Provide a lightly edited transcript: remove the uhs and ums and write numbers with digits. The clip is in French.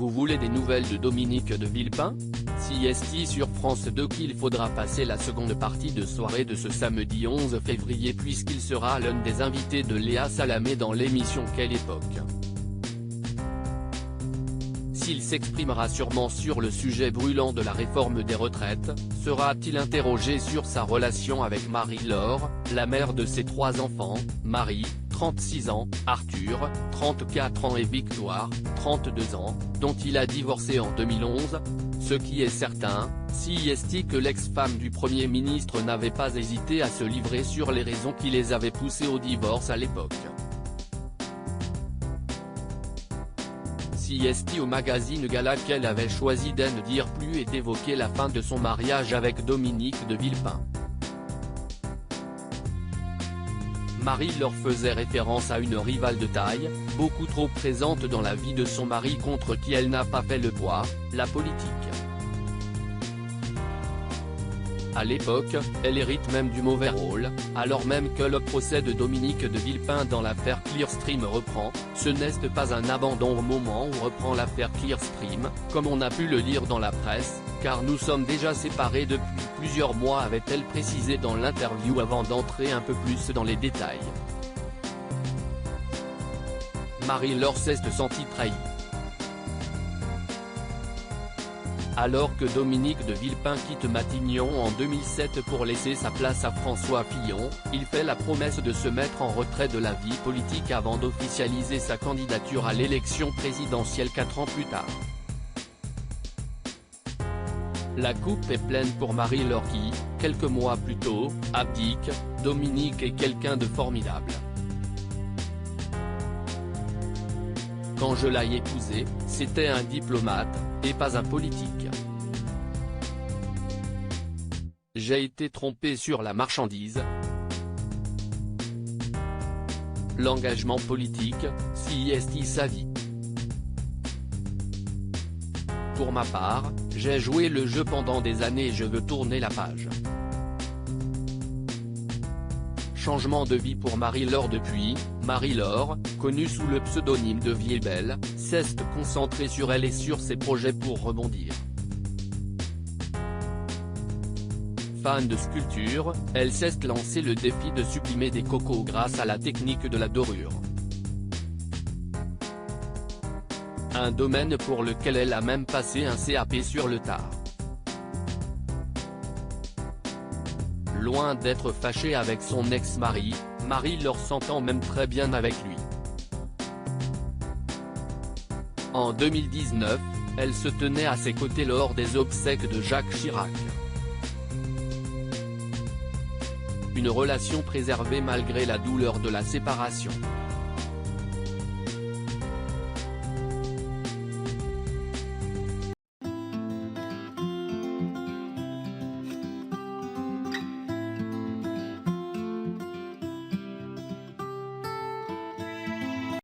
Vous voulez des nouvelles de Dominique de Villepin? CST sur France 2 qu'il faudra passer la seconde partie de soirée de ce samedi 11 février puisqu'il sera l'un des invités de Léa Salamé dans l'émission Quelle époque. S'il s'exprimera sûrement sur le sujet brûlant de la réforme des retraites, sera-t-il interrogé sur sa relation avec Marie-Laure, la mère de ses 3 enfants, Marie, 36 ans, Arthur, 34 ans et Victoire, 32 ans, dont il a divorcé en 2011. Ce qui est certain, CST que l'ex-femme du Premier ministre n'avait pas hésité à se livrer sur les raisons qui les avaient poussés au divorce à l'époque. CST au magazine Gala qu'elle avait choisi de ne dire plus et d'évoquer la fin de son mariage avec Dominique de Villepin. Marie-Laure faisait référence à une rivale de taille, beaucoup trop présente dans la vie de son mari contre qui elle n'a pas fait le poids, la politique. À l'époque, elle hérite même du mauvais rôle, alors même que le procès de Dominique de Villepin dans l'affaire Clearstream reprend. Ce n'est pas un abandon au moment où reprend l'affaire Clearstream, comme on a pu le lire dans la presse, car nous sommes déjà séparés depuis plusieurs mois, avait-elle précisé dans l'interview avant d'entrer un peu plus dans les détails. Marie-Laure s'est sentie trahie. Alors que Dominique de Villepin quitte Matignon en 2007 pour laisser sa place à François Fillon, il fait la promesse de se mettre en retrait de la vie politique avant d'officialiser sa candidature à l'élection présidentielle 4 ans plus tard. La coupe est pleine pour Marie-Laure qui, quelques mois plus tôt, abdique. Dominique est quelqu'un de formidable. Quand je l'ai épousé, c'était un diplomate, et pas un politique. J'ai été trompé sur la marchandise. L'engagement politique, CST sa vie. Pour ma part, j'ai joué le jeu pendant des années et je veux tourner la page. Changement de vie pour Marie-Laure depuis. Marie-Laure, connue sous le pseudonyme de Viebel, s'est concentrée sur elle et sur ses projets pour rebondir. Fan de sculpture, elle s'est lancé le défi de sublimer des cocos grâce à la technique de la dorure. Un domaine pour lequel elle a même passé un CAP sur le tard. Loin d'être fâchée avec son ex-mari, Marie-Laure s'entend même très bien avec lui. En 2019, elle se tenait à ses côtés lors des obsèques de Jacques Chirac. Une relation préservée malgré la douleur de la séparation.